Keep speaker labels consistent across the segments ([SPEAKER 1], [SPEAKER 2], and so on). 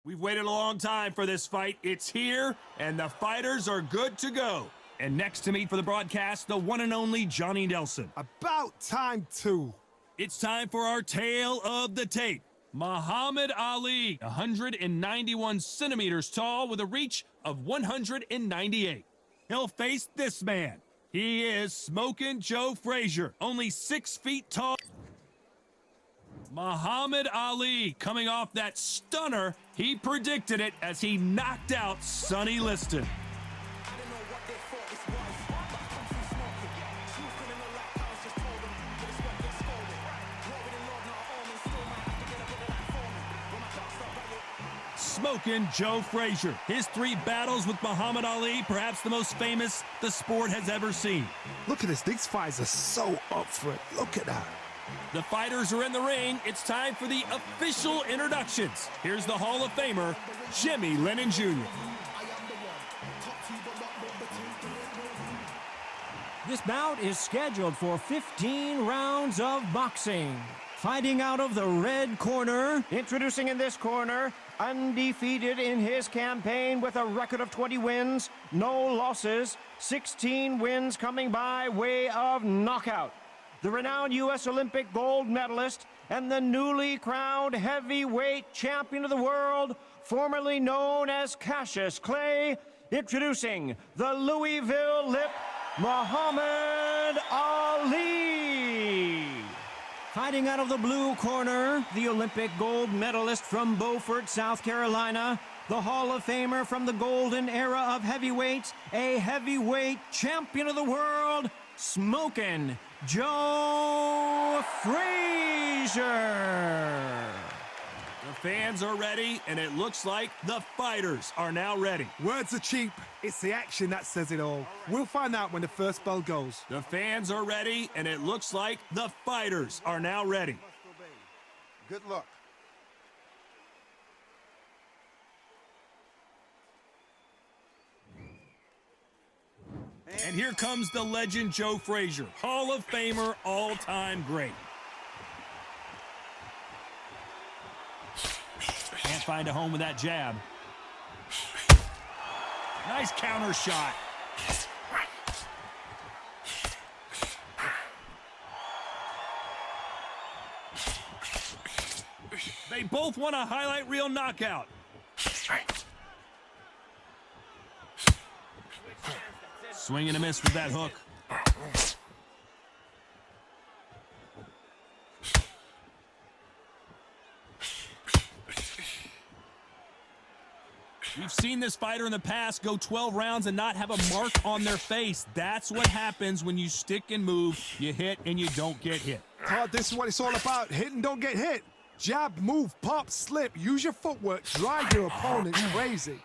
[SPEAKER 1] We've waited a long time for this fight. It's here, and the fighters are good to go. And next to me for the broadcast, the one and only Johnny Nelson.
[SPEAKER 2] About time, too.
[SPEAKER 1] It's time for our tale of the tape. Muhammad Ali, 191 centimeters tall with a reach of 198. He'll face this man. He is Smokin' Joe Frazier, only 6 feet tall. Muhammad Ali coming off that stunner. He predicted it as he knocked out Sonny Liston. Smokin' Joe Frazier. His 3 battles with Muhammad Ali, perhaps the most famous the sport has ever seen.
[SPEAKER 2] Look at this. These fights are so up for it. Look at that.
[SPEAKER 1] The fighters are in the ring. It's time for the official introductions. Here's the Hall of Famer, Jimmy Lennon Jr.
[SPEAKER 3] This bout is scheduled for 15 rounds of boxing. Fighting out of the red corner, introducing in this corner, undefeated in his campaign with a record of 20 wins, no losses, 16 wins coming by way of knockout. The renowned U.S. Olympic gold medalist and the newly crowned heavyweight champion of the world, formerly known as Cassius Clay, introducing the Louisville Lip, Muhammad Ali. Fighting out of the blue corner, the Olympic gold medalist from Beaufort, South Carolina, the Hall of Famer from the golden era of heavyweights, a heavyweight champion of the world, Smokin' Joe Frazier.
[SPEAKER 1] The fans are ready, and it looks like the fighters are now ready.
[SPEAKER 2] Words are cheap. It's the action that says it all. We'll find out when the first bell goes.
[SPEAKER 1] The fans are ready, and it looks like the fighters are now ready.
[SPEAKER 4] Good luck.
[SPEAKER 1] And here comes the legend Joe Frazier, Hall of Famer, all-time great. Can't find a home with that jab. Nice counter shot. They both want a highlight reel knockout. Swing and a miss with that hook. We've seen this fighter in the past go 12 rounds and not have a mark on their face. That's what happens when you stick and move. You hit and you don't get hit.
[SPEAKER 2] Oh, this is what it's all about. Hit and don't get hit. Jab, move, pop, slip. Use your footwork. Drive your opponent crazy.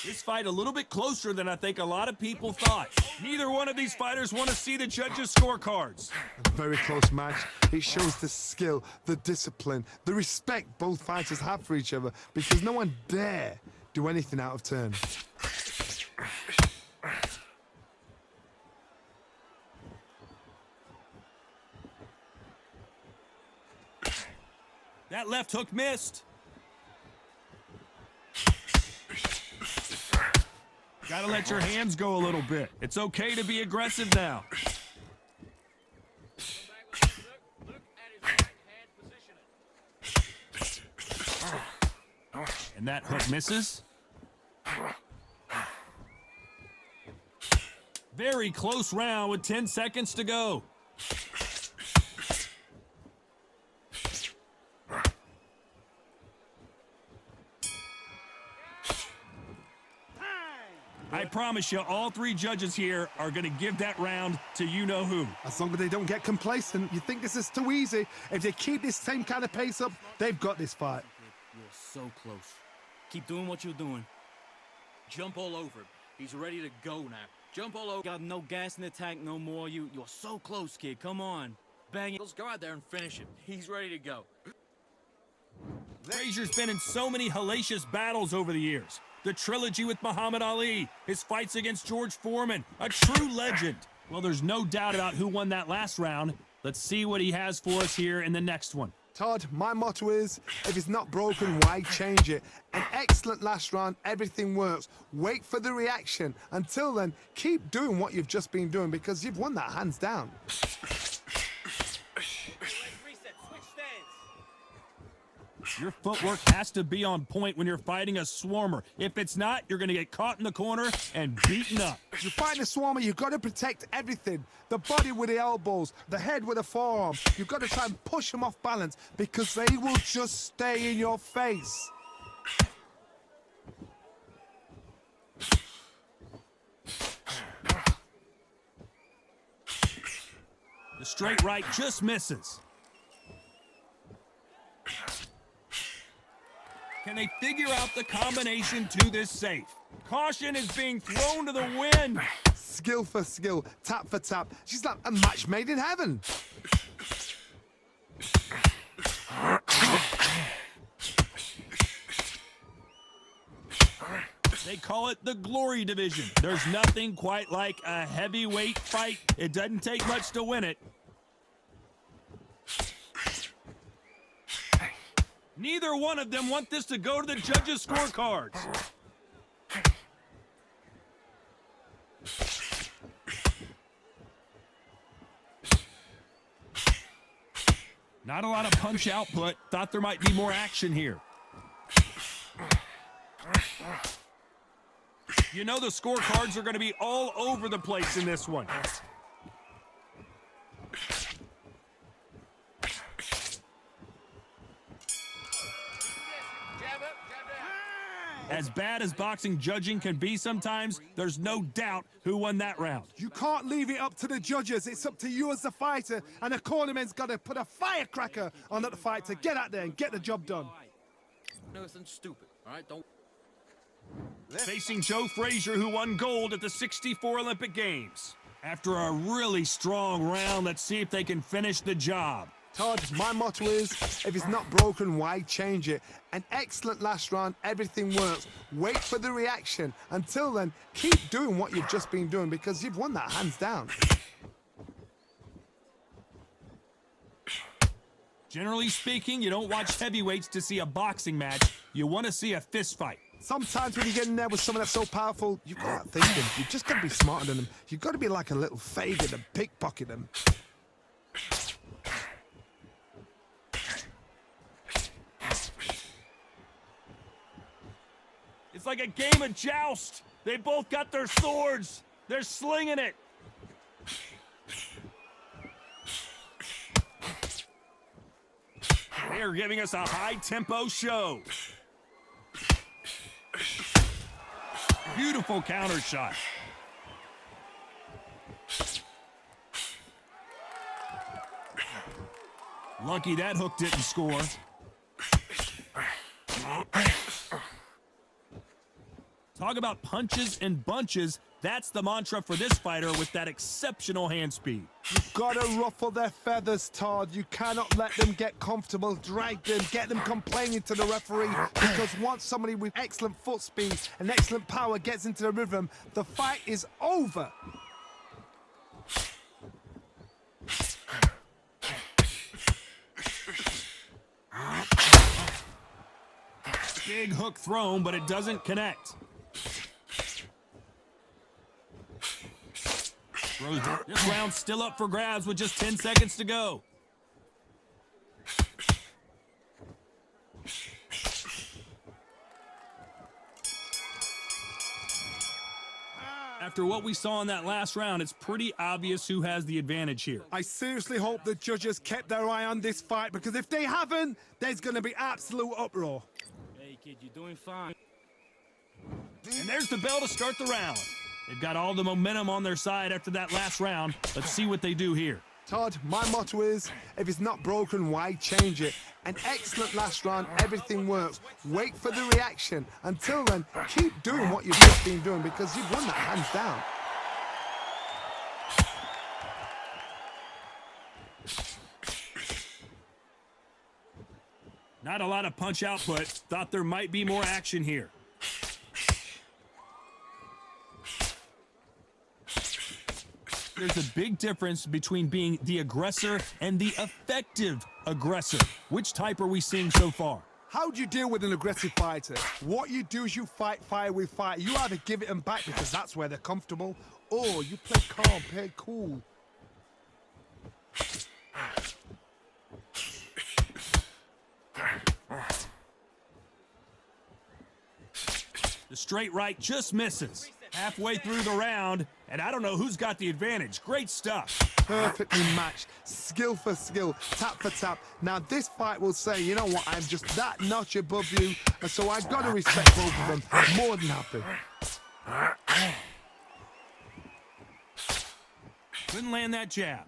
[SPEAKER 1] This fight a little bit closer than I think a lot of people thought. Neither one of these fighters want to see the judges' scorecards.
[SPEAKER 2] A very close match. It shows the skill, the discipline, the respect both fighters have for each other because no one dare do anything out of turn.
[SPEAKER 1] That left hook missed. Gotta let your hands go a little bit. It's okay to be aggressive now. And that hook misses. Very close round with 10 seconds to go. I promise you, all 3 judges here are going to give that round to you-know-who.
[SPEAKER 2] As long as they don't get complacent, you think this is too easy. If they keep this same kind of pace up, they've got this fight.
[SPEAKER 5] You're so close. Keep doing what you're doing. Jump all over him. He's ready to go now. Jump all over. Got no gas in the tank no more. You're so close, kid. Come on. Bang it. Let's go out there and finish him. He's ready to go.
[SPEAKER 1] Frazier's been in so many hellacious battles over the years. The trilogy with Muhammad Ali, his fights against George Foreman, a true legend. Well, there's no doubt about who won that last round. Let's see what he has for us here in the next one.
[SPEAKER 2] Todd, my motto is, if it's not broken, why change it? An excellent last round, everything works. Wait for the reaction. Until then, keep doing what you've just been doing because you've won that hands down.
[SPEAKER 1] Your footwork has to be on point when you're fighting a swarmer. If it's not, you're going to get caught in the corner and beaten up.
[SPEAKER 2] If you're fighting a swarmer, you've got to protect everything. The body with the elbows, the head with the forearm. You've got to try and push them off balance because they will just stay in your face.
[SPEAKER 1] The straight right just misses. Can they figure out the combination to this safe? Caution is being thrown to the wind.
[SPEAKER 2] Skill for skill, tap for tap. She's like a match made in heaven.
[SPEAKER 1] They call it the glory division. There's nothing quite like a heavyweight fight. It doesn't take much to win it. Neither one of them want this to go to the judges' scorecards. Not a lot of punch output. Thought there might be more action here. You know the scorecards are going to be all over the place in this one. As bad as boxing judging can be sometimes, there's no doubt who won that round.
[SPEAKER 2] You can't leave it up to the judges. It's up to you as the fighter, and the cornerman's got to put a firecracker on that fight to get out there and get the job done.
[SPEAKER 5] Nothing stupid, all right? Don't.
[SPEAKER 1] Facing Joe Frazier, who won gold at the '64 Olympic Games. After a really strong round, let's see if they can finish the job.
[SPEAKER 2] Todd, my motto is, if it's not broken, why change it? An excellent last round, everything works. Wait for the reaction. Until then, keep doing what you've just been doing because you've won that hands down.
[SPEAKER 1] Generally speaking, you don't watch heavyweights to see a boxing match. You want to see a fist fight.
[SPEAKER 2] Sometimes when you get in there with someone that's so powerful, you've got to think them. You've just got to be smarter than them. You've got to be like a little faggot and pickpocket them.
[SPEAKER 1] It's like a game of joust. They both got their swords. They're slinging it. They're giving us a high-tempo show. Beautiful counter shot. Lucky that hook didn't score. Talk about punches and bunches. That's the mantra for this fighter with that exceptional hand speed.
[SPEAKER 2] You've got to ruffle their feathers, Todd. You cannot let them get comfortable, drag them, get them complaining to the referee. Because once somebody with excellent foot speed and excellent power gets into the rhythm, the fight is over.
[SPEAKER 1] Big hook thrown, but it doesn't connect. This round's still up for grabs with just 10 seconds to go. After what we saw in that last round, it's pretty obvious who has the advantage here.
[SPEAKER 2] I seriously hope the judges kept their eye on this fight because if they haven't, there's going to be absolute uproar.
[SPEAKER 5] Hey, kid, you're doing fine.
[SPEAKER 1] And there's the bell to start the round. They've got all the momentum on their side after that last round. Let's see what they do here.
[SPEAKER 2] Todd, my motto is, if it's not broken, why change it? An excellent last round, everything works. Wait for the reaction. Until then, keep doing what you've just been doing because you've won that hands down.
[SPEAKER 1] Not a lot of punch output. Thought there might be more action here. There's a big difference between being the aggressor and the effective aggressor. Which type are we seeing so far?
[SPEAKER 2] How do you deal with an aggressive fighter? What you do is you fight fire with fire. You either give it them back because that's where they're comfortable, or you play calm, play cool.
[SPEAKER 1] The straight right just misses. Halfway through the round, and I don't know who's got the advantage. Great stuff.
[SPEAKER 2] Perfectly matched, skill for skill, tap for tap. Now this fight will say, you know what, I'm just that notch above you, and so I've got to respect both of them. More than happy.
[SPEAKER 1] Couldn't land that jab.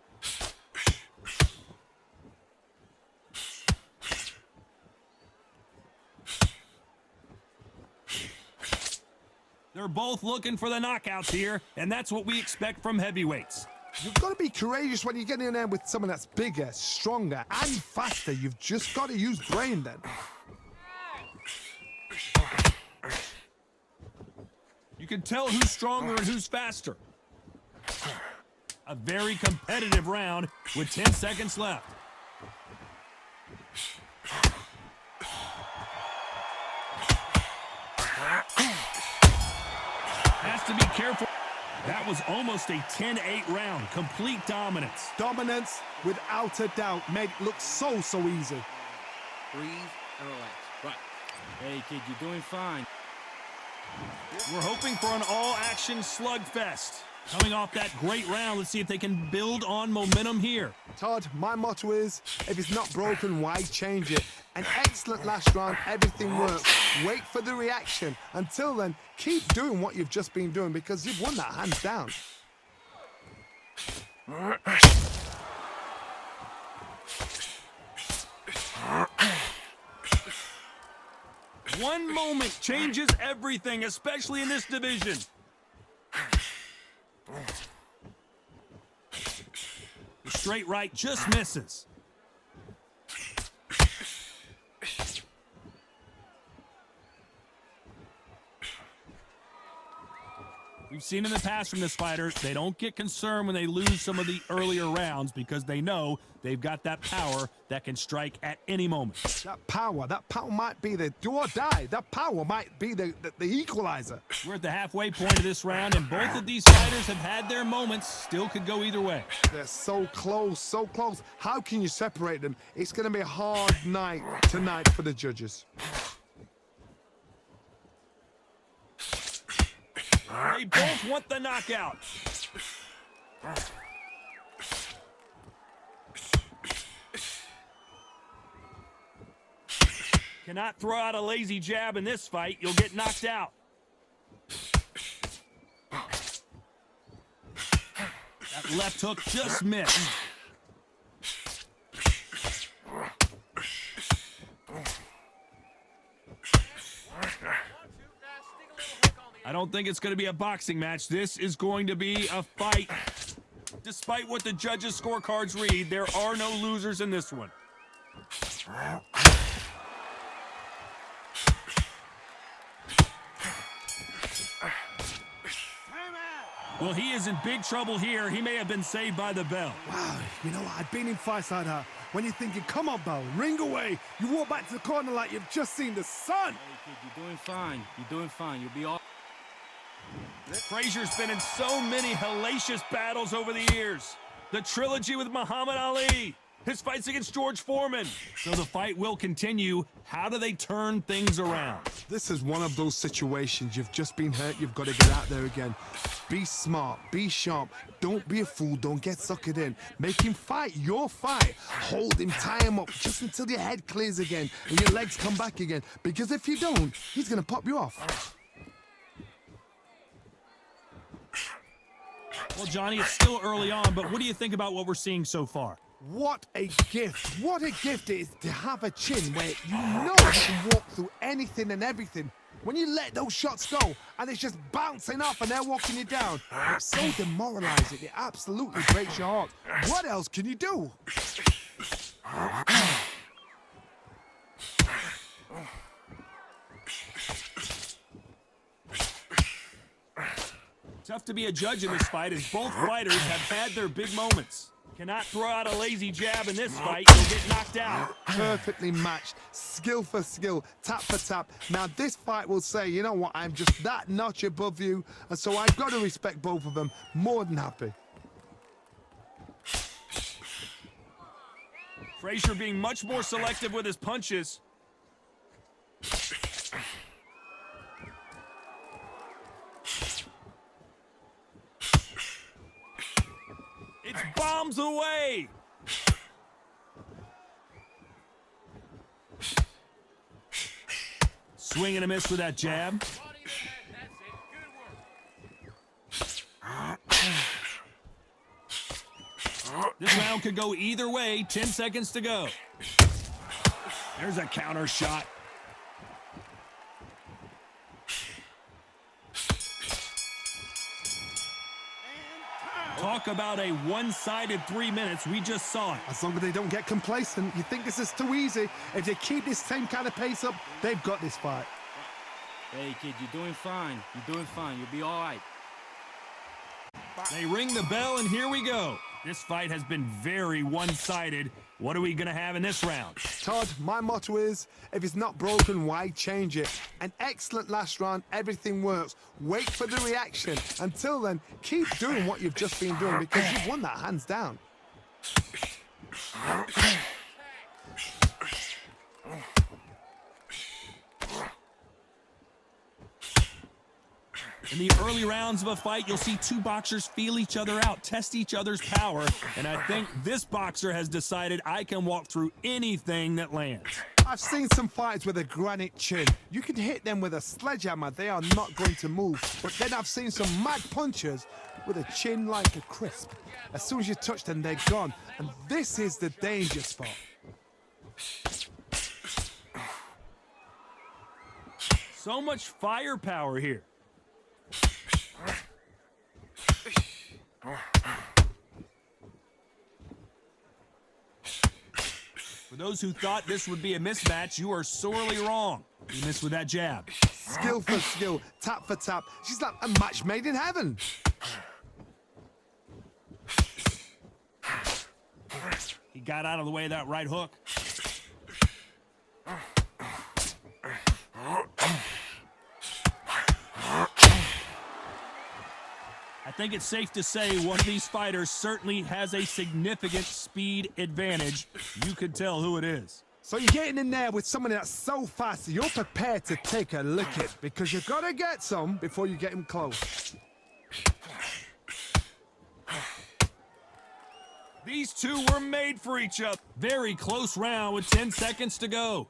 [SPEAKER 1] They're both looking for the knockouts here, and that's what we expect from heavyweights.
[SPEAKER 2] You've got to be courageous when you get in there with someone that's bigger, stronger, and faster. You've just got to use brain then.
[SPEAKER 1] You can tell who's stronger and who's faster. A very competitive round with 10 seconds left. Has to be careful. That was almost a 10-8 round. Complete dominance.
[SPEAKER 2] Dominance, without a doubt, made it look so easy.
[SPEAKER 5] Breathe and relax. Right. Hey, kid, you're doing fine.
[SPEAKER 1] We're hoping for an all-action slugfest. Coming off that great round, let's see if they can build on momentum here.
[SPEAKER 2] Todd, my motto is, if it's not broken, why change it? An excellent last round, everything worked. Wait for the reaction. Until then, keep doing what you've just been doing because you've won that hands down.
[SPEAKER 1] One moment changes everything, especially in this division. The straight right just misses. We've seen in the past from this fighter, they don't get concerned when they lose some of the earlier rounds because they know they've got that power that can strike at any moment.
[SPEAKER 2] That power might be the do or die. That power might be the equalizer.
[SPEAKER 1] We're at the halfway point of this round, and both of these fighters have had their moments. Still could go either way.
[SPEAKER 2] They're so close, so close. How can you separate them? It's going to be a hard night tonight for the judges.
[SPEAKER 1] They both want the knockout. Cannot throw out a lazy jab in this fight. You'll get knocked out. That left hook just missed. I don't think it's going to be a boxing match. This is going to be a fight. Despite what the judges' scorecards read, there are no losers in this one. Well, he is in big trouble here. He may have been saved by the bell.
[SPEAKER 2] Wow, you know what? I've been in fights like that. When you're thinking, come on, Bell, ring away. You walk back to the corner like you've just seen the sun.
[SPEAKER 5] Hey, kid, you're doing fine. You're doing fine. You'll be all...
[SPEAKER 1] Frazier's been in so many hellacious battles over the years. The trilogy with Muhammad Ali, his fights against George Foreman. So the fight will continue. How do they turn things around?
[SPEAKER 2] This is one of those situations. You've just been hurt. You've got to get out there again. Be smart. Be sharp. Don't be a fool. Don't get suckered in. Make him fight your fight. Hold him. Tie him up just until your head clears again and your legs come back again. Because if you don't, he's going to pop you off.
[SPEAKER 1] Well, Johnny, it's still early on, but what do you think about what we're seeing so far?
[SPEAKER 2] What a gift. What a gift it is to have a chin where you know you can walk through anything and everything. When you let those shots go and it's just bouncing off and they're walking you down, it's so demoralizing. It absolutely breaks your heart. What else can you do?
[SPEAKER 1] Tough to be a judge in this fight as both fighters have had their big moments. Cannot throw out a lazy jab in this fight, you'll get knocked out.
[SPEAKER 2] Perfectly matched, skill for skill, tap for tap. Now this fight will say, you know what, I'm just that notch above you, and so I've got to respect both of them. More than happy.
[SPEAKER 1] Frazier being much more selective with his punches. It's bombs away. Swing and a miss with that jab. This round could go either way. 10 seconds to go. There's a counter shot. Talk about a one-sided 3 minutes. We just saw it.
[SPEAKER 2] As long as they don't get complacent, you think this is too easy. If they keep this same kind of pace up, they've got this fight.
[SPEAKER 5] Hey, kid, you're doing fine. You're doing fine. You'll be all right.
[SPEAKER 1] They ring the bell, and here we go. This fight has been very one-sided. What are we going to have in this round?
[SPEAKER 2] Todd, my motto is, if it's not broken, why change it? An excellent last round, everything works. Wait for the reaction. Until then, keep doing what you've just been doing because you've won that hands down.
[SPEAKER 1] In the early rounds of a fight, you'll see two boxers feel each other out, test each other's power, and I think this boxer has decided I can walk through anything that lands.
[SPEAKER 2] I've seen some fighters with a granite chin. You can hit them with a sledgehammer, they are not going to move. But then I've seen some mad punchers with a chin like a crisp. As soon as you touch them, they're gone. And this is the danger spot.
[SPEAKER 1] So much firepower here. For those who thought this would be a mismatch, you are sorely wrong. You missed with that jab.
[SPEAKER 2] Skill for skill, tap for tap. She's like a match made in heaven.
[SPEAKER 1] He got out of the way of that right hook. I think it's safe to say one of these fighters certainly has a significant speed advantage. You could tell who it is.
[SPEAKER 2] So you're getting in there with someone that's so fast, you're prepared to take a lick it because you've got to get some before you get him close.
[SPEAKER 1] These two were made for each other. Very close round with 10 seconds to go.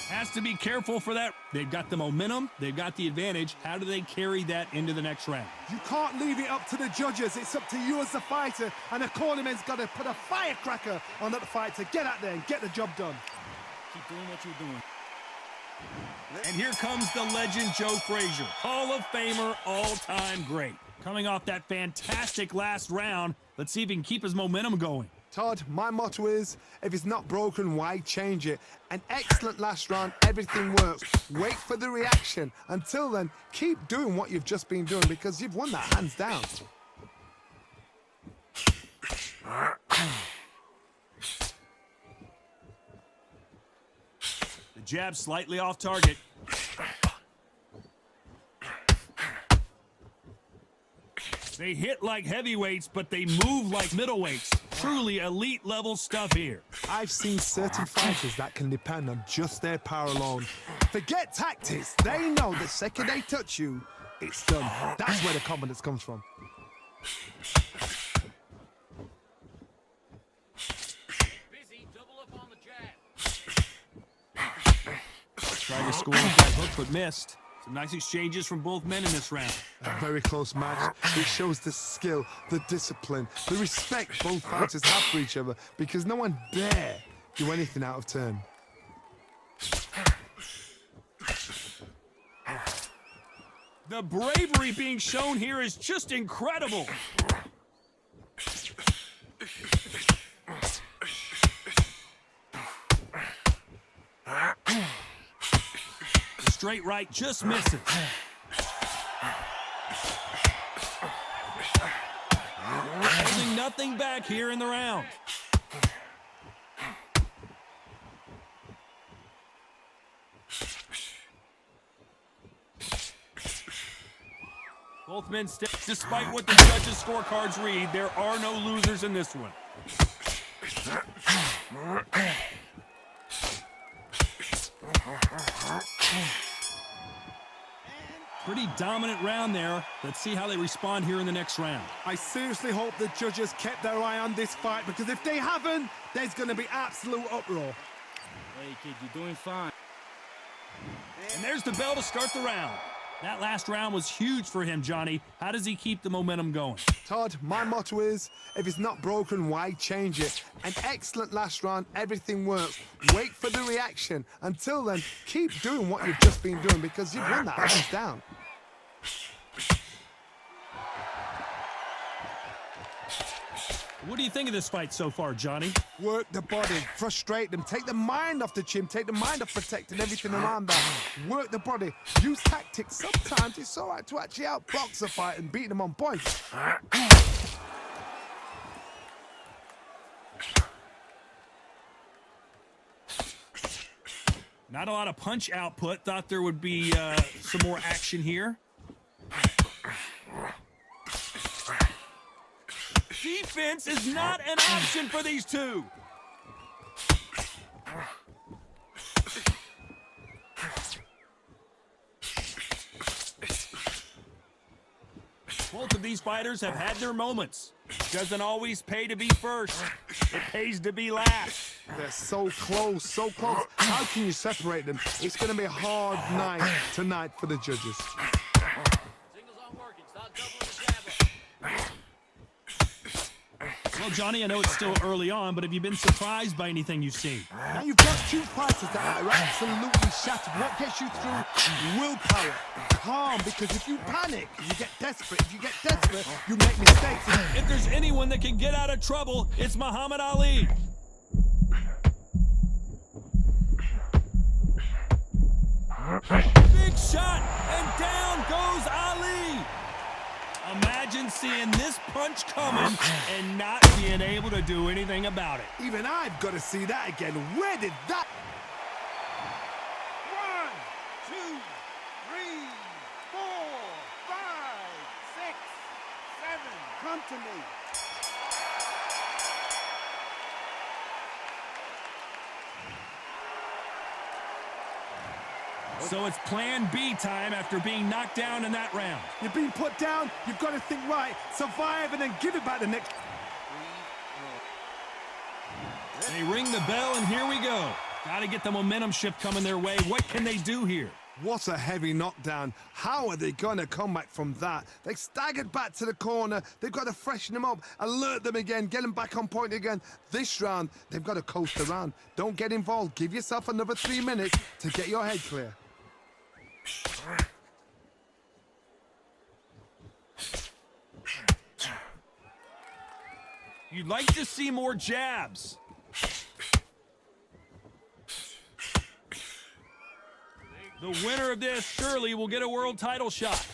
[SPEAKER 1] Has to be careful for that. They've got the momentum. They've got the advantage. How do they carry that into the next round?
[SPEAKER 2] You can't leave it up to the judges. It's up to you as the fighter. And the cornerman's got to put a firecracker on that fight to get out there and get the job done.
[SPEAKER 5] Keep doing what you're doing.
[SPEAKER 1] And here comes the legend Joe Frazier, Hall of Famer, all-time great. Coming off that fantastic last round, let's see if he can keep his momentum going.
[SPEAKER 2] Todd, my motto is, if it's not broken, why change it? An excellent last round, everything works. Wait for the reaction. Until then, keep doing what you've just been doing because you've won that hands down.
[SPEAKER 1] The jab slightly off target. They hit like heavyweights, but they move like middleweights. Truly elite level stuff here.
[SPEAKER 2] I've seen certain fighters that can depend on just their power alone. Forget tactics. They know the second they touch you, it's done. That's where the confidence comes from.
[SPEAKER 5] Busy, double up on the jab.
[SPEAKER 1] Tried to score with that hook, but missed. Some nice exchanges from both men in this round.
[SPEAKER 2] A very close match. It shows the skill, the discipline, the respect both fighters have for each other because no one dare do anything out of turn.
[SPEAKER 1] The bravery being shown here is just incredible. straight right just misses. Holding nothing back here in the round. Both men step. Despite what the judges' scorecards read, there are no losers in this one. Pretty dominant round there. Let's see how they respond here in the next round.
[SPEAKER 2] I seriously hope the judges kept their eye on this fight, because if they haven't, there's going to be absolute uproar.
[SPEAKER 5] Hey, kid, you're doing fine.
[SPEAKER 1] And there's the bell to start the round. That last round was huge for him, Johnny. How does he keep the momentum going?
[SPEAKER 2] Todd, my motto is, if it's not broken, why change it? An excellent last round, everything works. Wait for the reaction. Until then, keep doing what you've just been doing, because you've won that hands down.
[SPEAKER 1] What do you think of this fight so far, Johnny?
[SPEAKER 2] Work the body, frustrate them, take the mind off the chin, take the mind off protecting everything around that. Work the body, use tactics. Sometimes it's all right to actually outbox a fight and beat them on points.
[SPEAKER 1] Not a lot of punch output. Thought there would be some more action here. Defense is not an option for these two. Both of these fighters have had their moments. Doesn't always pay to be first. It pays to be last.
[SPEAKER 2] They're so close, so close. How can you separate them? It's going to be a hard night tonight for the judges.
[SPEAKER 5] Signals aren't working. Start doubling the jab.
[SPEAKER 1] Well, Johnny, I know it's still early on, but have you been surprised by anything you've seen?
[SPEAKER 2] Now you've got two fighters that are absolutely shattered. What gets you through? Willpower. Calm, because if you panic, you get desperate. If you get desperate, you make mistakes.
[SPEAKER 1] If there's anyone that can get out of trouble, it's Muhammad Ali. Big shot, and down goes Ali. Imagine seeing this punch coming and not being able to do anything about it.
[SPEAKER 2] Even I've got to see that again. Where did that... 1, 2, 3, 4, 5, 6, 7. Come to me.
[SPEAKER 1] So it's plan B time after being knocked down in that round.
[SPEAKER 2] You've been put down, you've got to think right, survive, and then give it back the next...
[SPEAKER 1] They ring the bell, and here we go. Got to get the momentum shift coming their way. What can they do here?
[SPEAKER 2] What a heavy knockdown. How are they going to come back from that? They staggered back to the corner. They've got to freshen them up, alert them again, get them back on point again. This round, they've got to coast around. Don't get involved. Give yourself another 3 minutes to get your head clear.
[SPEAKER 1] You'd like to see more jabs. The winner of this surely will get a world title shot.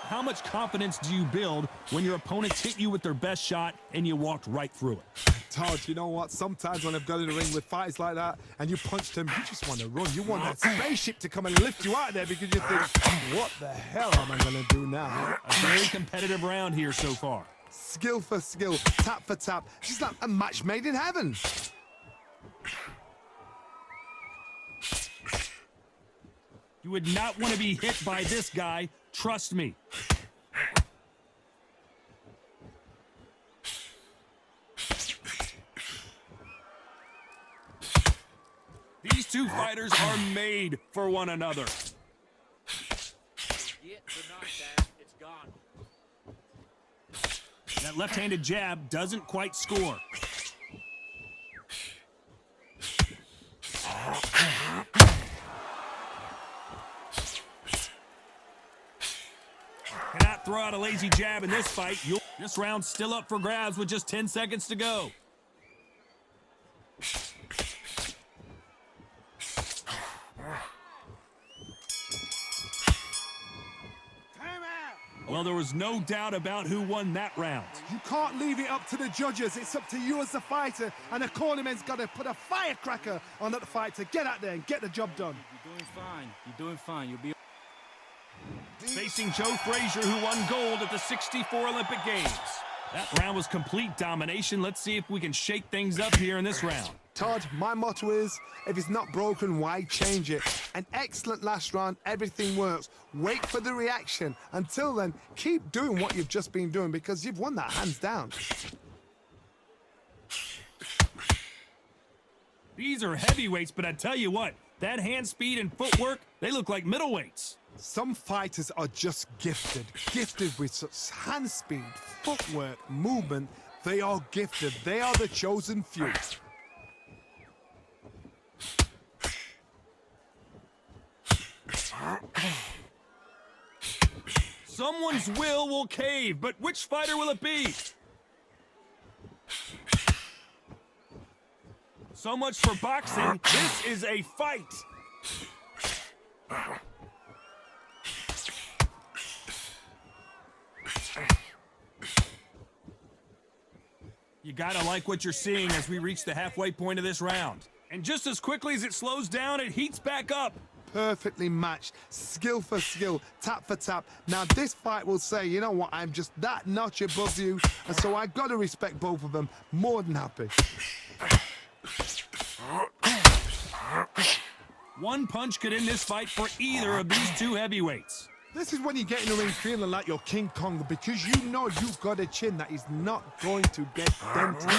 [SPEAKER 1] How much confidence do you build when your opponents hit you with their best shot and you walked right through it?
[SPEAKER 2] Todd, you know what? Sometimes when I've got in the ring with fighters like that and you punch them, you just want to run. You want that spaceship to come and lift you out of there because you think, what the hell am I going to do now?
[SPEAKER 1] A very competitive round here so far.
[SPEAKER 2] Skill for skill, tap for tap. Just like a match made in heaven.
[SPEAKER 1] You would not want to be hit by this guy. Trust me. These two fighters are made for one another.
[SPEAKER 5] Get the knockdown. It's gone.
[SPEAKER 1] That left-handed jab doesn't quite score. Cannot throw throw out a lazy jab in this fight, this round's still up for grabs with just 10 seconds to go. Well, there was no doubt about who won that round.
[SPEAKER 2] You can't leave it up to the judges. It's up to you as the fighter, and the cornerman's got to put a firecracker on that fighter. Get out there and get the job done.
[SPEAKER 5] You're doing fine. You're doing fine. You'll be...
[SPEAKER 1] Facing Joe Frazier, who won gold at the '64 Olympic Games. That round was complete domination. Let's see if we can shake things up here in this round.
[SPEAKER 2] Todd, my motto is, if it's not broken, why change it? An excellent last round, everything works. Wait for the reaction. Until then, keep doing what you've just been doing because you've won that hands down.
[SPEAKER 1] These are heavyweights, but I tell you what, that hand speed and footwork, they look like middleweights.
[SPEAKER 2] Some fighters are just gifted with such hand speed, footwork, movement. They are gifted. They are the chosen few.
[SPEAKER 1] Someone's will cave, but which fighter will it be? So much for boxing. This is a fight. You gotta like what you're seeing as we reach the halfway point of this round. And just as quickly as it slows down, it heats back up.
[SPEAKER 2] Perfectly matched, skill for skill, tap for tap. Now this fight will say, you know what, I'm just that notch above you, and so I gotta respect both of them. More than happy.
[SPEAKER 1] One punch could end this fight for either of these two heavyweights.
[SPEAKER 2] This is when you get in the ring feeling like you're King Kong because you know you've got a chin that is not going to get dented.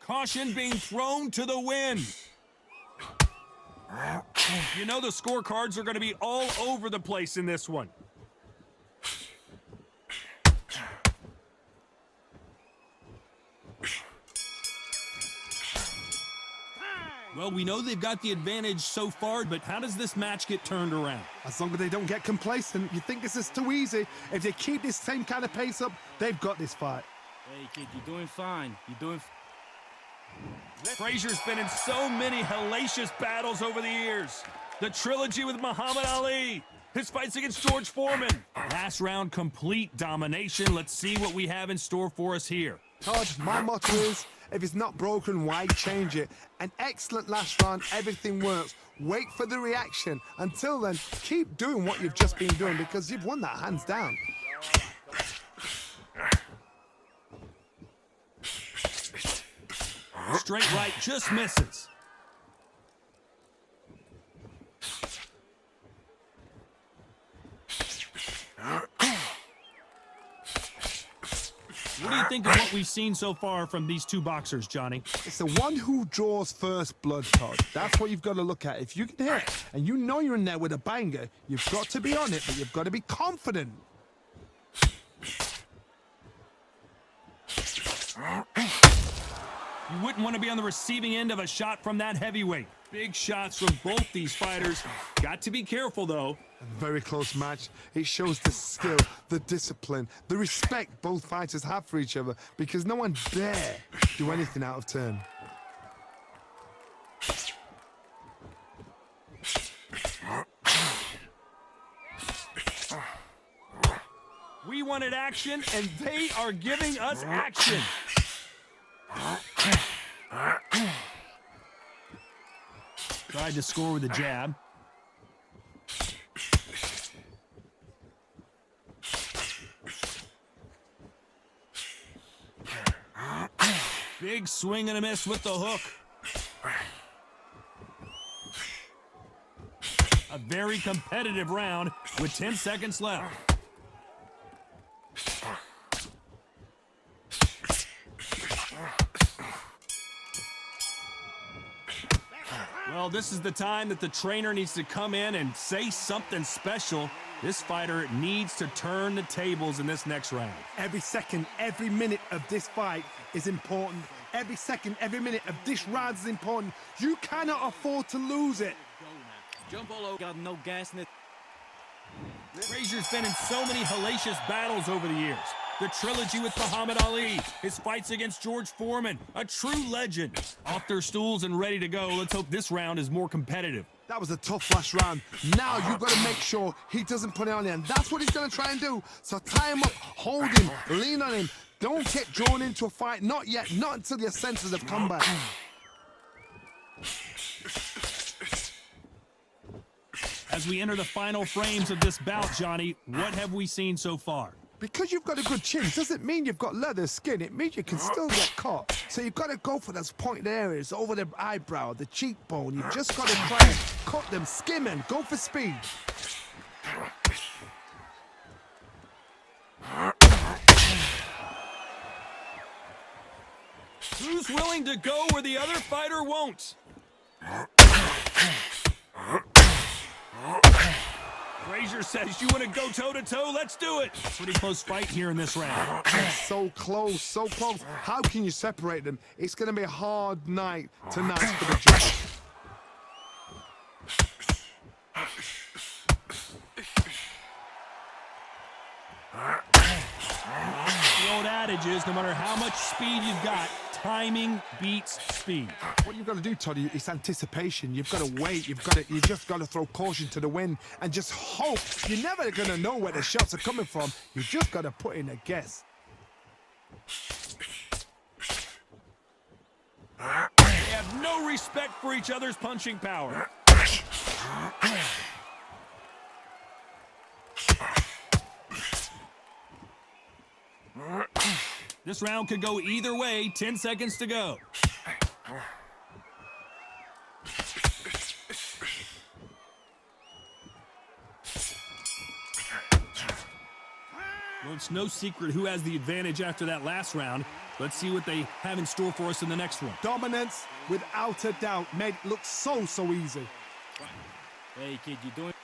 [SPEAKER 1] Caution being thrown to the wind. You know the scorecards are going to be all over the place in this one. Well, we know they've got the advantage so far, but how does this match get turned around?
[SPEAKER 2] As long as they don't get complacent, you think this is too easy. If they keep this same kind of pace up, they've got this fight.
[SPEAKER 5] Hey, kid, you're doing fine. You're doing...
[SPEAKER 1] Frazier's been in so many hellacious battles over the years. The trilogy with Muhammad Ali, his fights against George Foreman. Last round, complete domination. Let's see what we have in store for us here.
[SPEAKER 2] Todd, my motto is, if it's not broken, why change it? An excellent last round, everything works. Wait for the reaction. Until then, keep doing what you've just been doing because you've won that hands down.
[SPEAKER 1] Straight right just misses. What do you think of what we've seen so far from these two boxers, Johnny?
[SPEAKER 2] It's the one who draws first blood, Todd. That's what you've got to look at. If you can hit and you know you're in there with a banger, you've got to be on it, but you've got to be confident.
[SPEAKER 1] You wouldn't want to be on the receiving end of a shot from that heavyweight. Big shots from both these fighters. Got to be careful, though.
[SPEAKER 2] A very close match. It shows the skill, the discipline, the respect both fighters have for each other because no one dare do anything out of turn.
[SPEAKER 1] We wanted action, and they are giving us action. Tried to score with a jab. Big swing and a miss with the hook. A very competitive round with 10 seconds left. Well, this is the time that the trainer needs to come in and say something special. This fighter needs to turn the tables in this next round.
[SPEAKER 2] Every second, every minute of this fight is important. Every second, every minute of this round is important. You cannot afford to lose it.
[SPEAKER 5] Go now. Jump all over. Got no gas in the...
[SPEAKER 1] Frazier's been in so many hellacious battles over the years. The trilogy with Muhammad Ali, his fights against George Foreman, a true legend. Off their stools and ready to go. Let's hope this round is more competitive.
[SPEAKER 2] That was a tough last round. Now you've got to make sure he doesn't put it on you, and that's what he's going to try and do. So tie him up, hold him, lean on him. Don't get drawn into a fight. Not yet. Not until your senses have come back.
[SPEAKER 1] As we enter the final frames of this bout, Johnny, what have we seen so far?
[SPEAKER 2] Because you've got a good chin doesn't mean you've got leather skin. It means you can still get caught. So you've got to go for those pointed areas, over the eyebrow, the cheekbone. You've just got to try and cut them, skim and go for speed.
[SPEAKER 1] Who's willing to go where the other fighter won't? Frazier says you want to go toe-to-toe, let's do it. Pretty close fight here in this round.
[SPEAKER 2] So close, so close. How can you separate them? It's going to be a hard night tonight for the judges.
[SPEAKER 1] The old adage is no matter how much speed you've got, timing beats speed.
[SPEAKER 2] What you've got to do, Toddy, is anticipation. You've got to wait. You just got to throw caution to the wind and just hope. You're never going to know where the shots are coming from. You just got to put in a guess.
[SPEAKER 1] They have no respect for each other's punching power. This round could go either way. 10 seconds to go. Well, it's no secret who has the advantage after that last round. Let's see what they have in store for us in the next one.
[SPEAKER 2] Dominance, without a doubt, made it look so easy.
[SPEAKER 5] Hey, kid, you doing...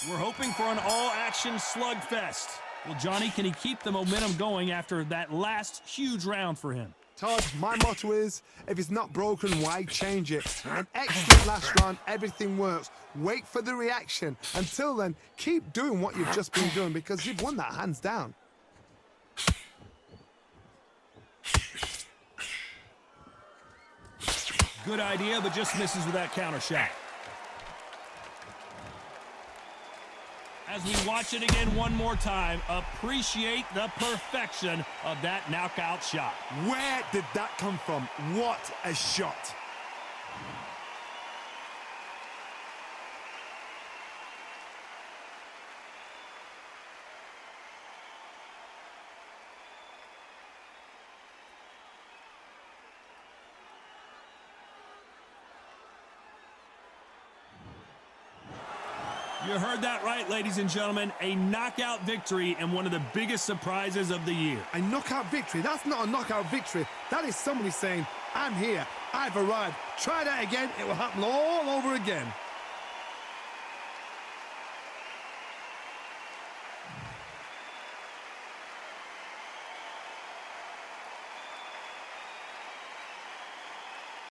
[SPEAKER 1] We're hoping for an all-action slugfest. Well, Johnny, can he keep the momentum going after that last huge round for him?
[SPEAKER 2] Todd, my motto is, if it's not broken, why change it? An excellent last round, everything works. Wait for the reaction. Until then, keep doing what you've just been doing because you've won that hands down.
[SPEAKER 1] Good idea, but just misses with that counter shot. As we watch it again one more time, appreciate the perfection of that knockout shot.
[SPEAKER 2] Where did that come from? What a shot.
[SPEAKER 1] You heard that right, ladies and gentlemen. A knockout victory and one of the biggest surprises of the year.
[SPEAKER 2] A knockout victory? That's not a knockout victory. That is somebody saying, I'm here, I've arrived. Try that again, it will happen all over again.